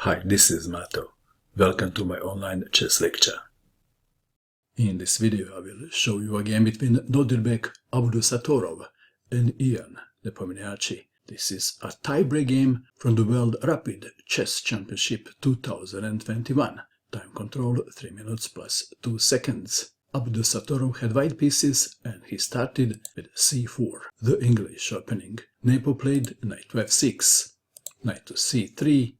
Hi, this is Mato. Welcome to my online chess lecture. In this video I will show you a game between Nodirbek, Abdusattorov and Qe1 Nepomniachtchi. This is a tie-break game from the World Rapid Chess Championship 2021. Time control 3 minutes plus 2 seconds. Abdusattorov had white pieces and he started with c4. The English opening. Nepo played knight to f6, knight to c3,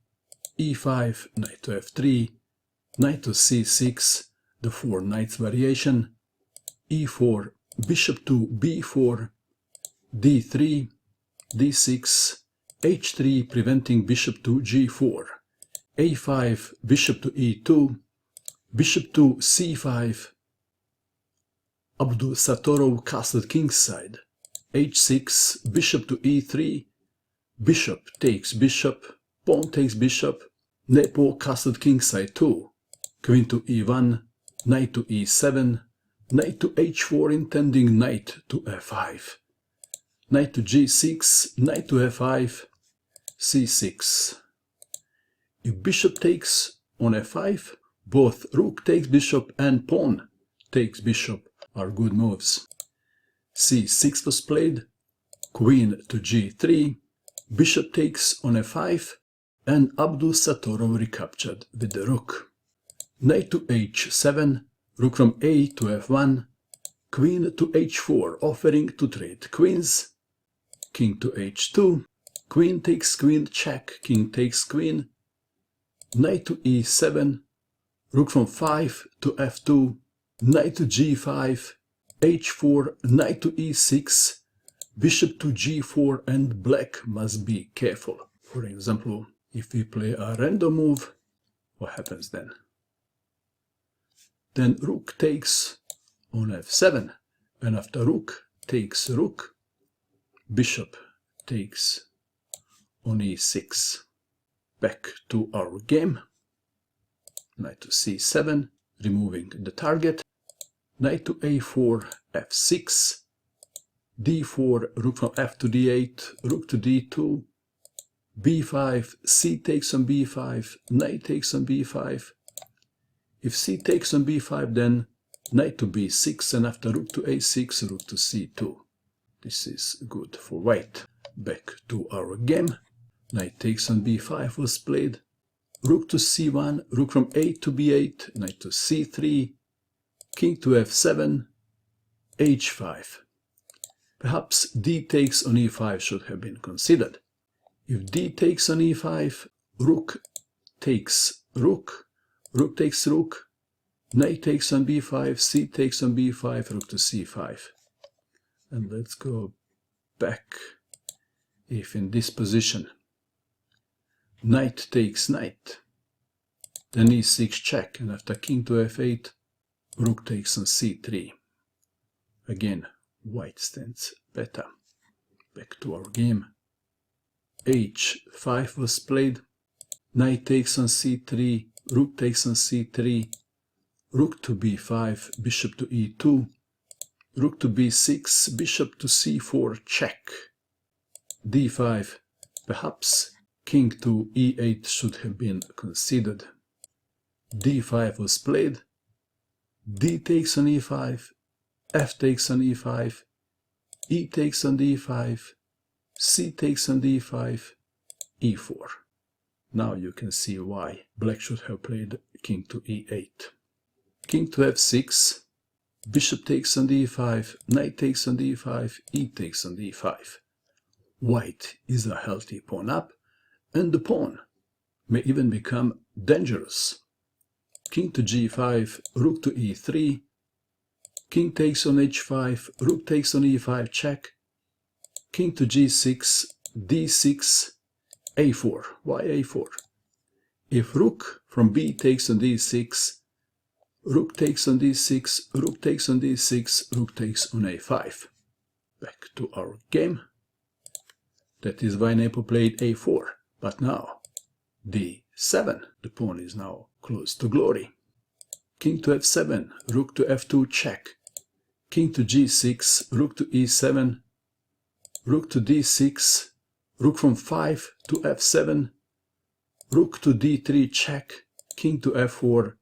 e5, knight to f3, knight to c6, the 4 knights variation, e4, bishop to b4, d3, d6, h3 preventing bishop to g4, a5, bishop to e2, bishop to c5, Abdusattorov castled king's side, h6, bishop to e3, bishop takes bishop, pawn takes bishop, Nepo castled king's side too, queen to e1, knight to e7, knight to h4 intending knight to f5, knight to g6, knight to f5, c6. If bishop takes on f5, both rook takes bishop and pawn takes bishop are good moves. c6 was played, queen to g3, bishop takes on f5, and Abdusattorov recaptured with the rook. Knight to h7, rook from a to f1, queen to h4 offering to trade queens, king to h2, queen takes queen check, king takes queen, knight to e7, rook from 5 to f2, knight to g5, h4, knight to e6, bishop to g4, and black must be careful. For example, if we play a random move, what happens then? Then rook takes on f7, and after rook takes rook, bishop takes on e6. Back to our game. Knight to c7, removing the target. Knight to a4, f6, d4, rook from f to d8, rook to d2, b5, c takes on b5, knight takes on b5. If c takes on b5, then knight to b6, and after rook to a6, rook to c2. This is good for white. Back to our game. Knight takes on b5 was played. Rook to c1, rook from a to b8, knight to c3, king to f7, h5. Perhaps d takes on e5 should have been considered. If d takes on e5, rook takes rook, rook takes rook, knight takes on b5, c takes on b5, rook to c5. And let's go back. If in this position, knight takes knight, then e6 check, and after king to f8, rook takes on c3. Again, white stands better. Back to our game. h5 was played, knight takes on c3, rook takes on c3, rook to b5, bishop to e2, rook to b6, bishop to c4 check, d5, perhaps king to e8 should have been considered. d5 was played, d takes on e5, f takes on e5, e takes on d5, c takes on d5, e4. Now you can see why black should have played king to e8. King to f6, bishop takes on d5, knight takes on d5, e takes on d5. White is a healthy pawn up, and the pawn may even become dangerous. King to g5, rook to e3, king takes on h5, rook takes on e5 check, king to g6, d6, a4. Why a4? If rook from b takes on d6, rook takes on d6, rook takes on d6, rook takes on a5. Back to our game. That is why Nepo played a4. But now, d7. The pawn is now close to glory. King to f7, rook to f2 check, king to g6, rook to e7, rook to d6, rook from 5 to f7, rook to d3 check, king to f4,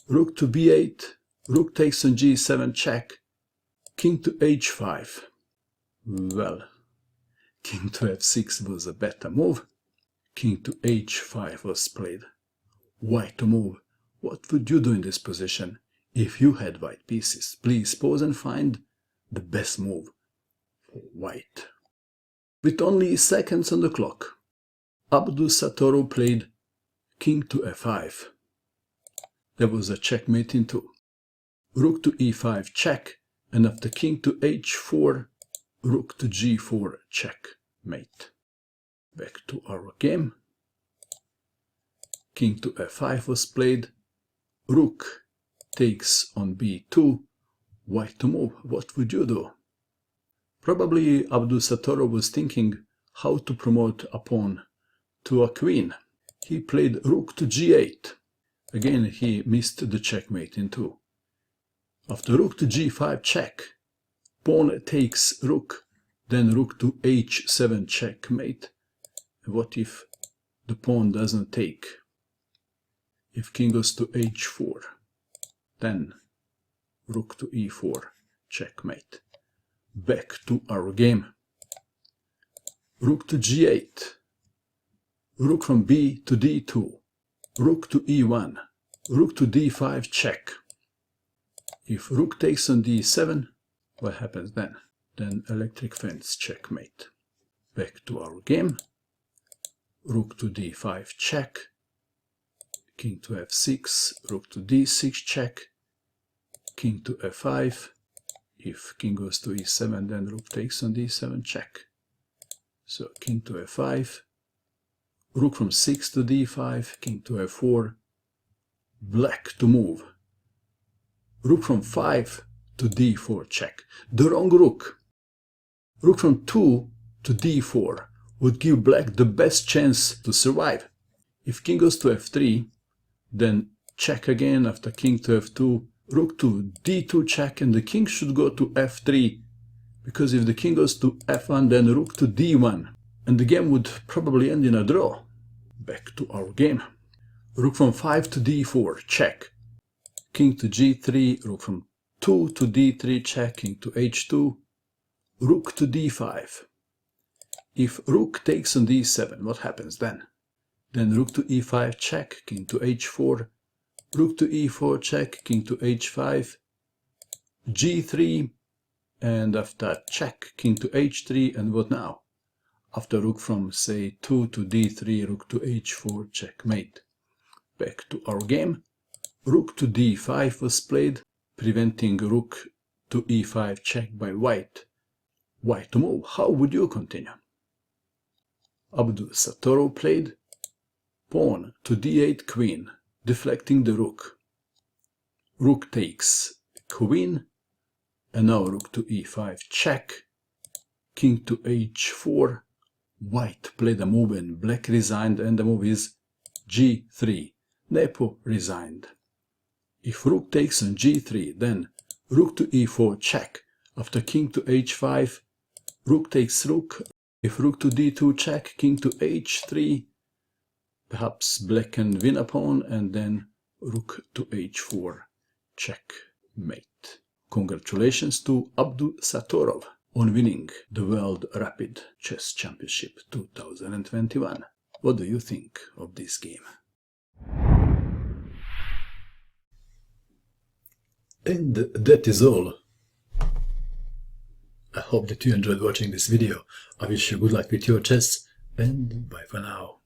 rook to b8, rook takes on g7 check, king to h5. Well, king to f6 was a better move. King to h5 was played. White to move. What would you do in this position if you had white pieces? Please pause and find the best move for white. With only seconds on the clock, Abdusattorov played king to f5. There was a checkmate in 2. Rook to e5 check, and after king to h4, rook to g4 checkmate. Back to our game. King to f5 was played. Rook takes on b2. White to move. What would you do? Probably Abdusattorov was thinking how to promote a pawn to a queen. He played rook to g8. Again, he missed the checkmate in 2. After rook to g5 check, pawn takes rook, then rook to h7 checkmate. What if the pawn doesn't take? If king goes to h4, then rook to e4 checkmate. Back to our game. Rook to g8, rook from b to d2, rook to e1, rook to d5 check. If rook takes on d7, what happens then? Then electric fence checkmate. Back to our game. Rook to d5 check, king to f6, rook to d6 check, king to f5. If king goes to e7, then rook takes on d7 check. So king to f5, rook from 6 to d5, king to f4, black to move. Rook from 5 to d4 check. The wrong rook. Rook from 2 to d4 would give black the best chance to survive. If king goes to f3, then check again after king to f2, rook to d2 check, and the king should go to f3, because if the king goes to f1, then rook to d1, and the game would probably end in a draw. Back to our game. Rook from 5 to d4 check, king to g3, rook from 2 to d3 check, king to h2, rook to d5. If rook takes on d7, what happens then? Then rook to e5 check, king to h4, rook to e4 check, king to h5, g3, and after check, king to h3, and what now? After rook from, say, 2 to d3, rook to h4 checkmate. Back to our game. Rook to d5 was played, preventing rook to e5 check by white. White to move. How would you continue? Abdusattorov played pawn to d8 queen, deflecting the rook. Rook takes queen, and now rook to e5 check, king to h4. White played a move and black resigned, and the move is g3. Nepo resigned. If rook takes on g3, then rook to e4 check. After king to h5, rook takes rook. If rook to d2 check, king to h3, perhaps black can win a pawn, and then rook to h4 checkmate. Congratulations to Abdusattorov on winning the World Rapid Chess Championship 2021. What do you think of this game? And that is all. I hope that you enjoyed watching this video. I wish you good luck with your chess, and bye for now.